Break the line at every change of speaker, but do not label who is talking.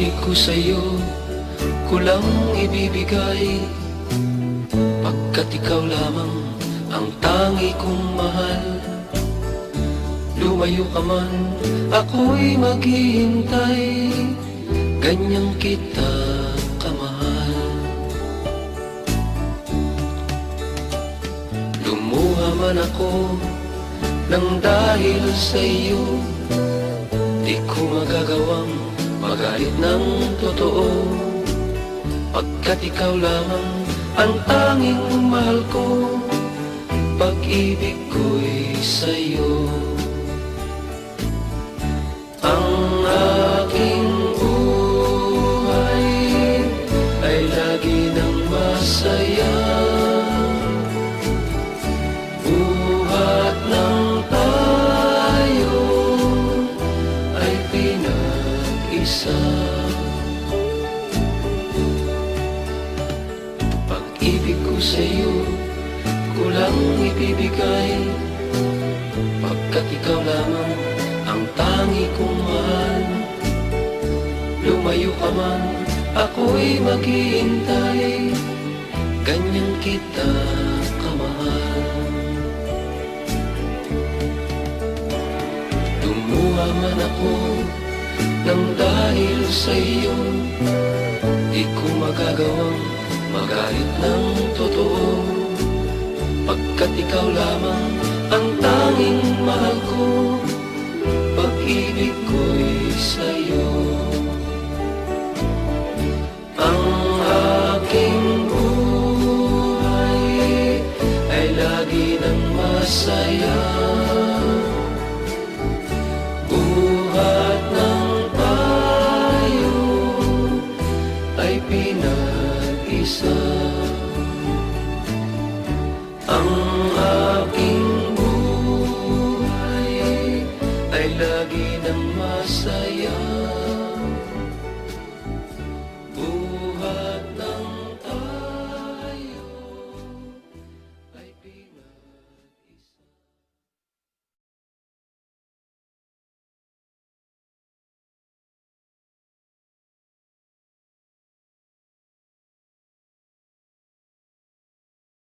Pag-ibig ko sa'yo, kulang ibibigay, pagkat ikaw lamang ang tangi kong mahal. Lumayo ka man, ako'y maghihintay, ganyang kita kamahal. Lumuha man ako nang dahil sa'yo, di ko magagawang magalit ng totoo, pagkat ikaw lamang ang tanging mahal ko. Pag-ibig ko'y sa'yo. Ang aking buhay ay lagi nang masaya, buhat ng tayo ay pinag-isa. Pag-ibig ko sa'yo, kulang ibibigay, pagkat ikaw lamang ang tangi kong mahal. Lumayo ka man, ako'y maghihintay, ganyang kita kamahal. Lumuha man ako nang dahil sa iyo, di ko magagawang magalit ng totoo, pagkat ikaw lamang ang tanging mahal ko. Pag-ibig ko'y sa'yo. Ang aking buhay ay lagi nang masaya, buhat ng tayo ay pinag-isa. Ang aking buhay ay lagi nang masaya,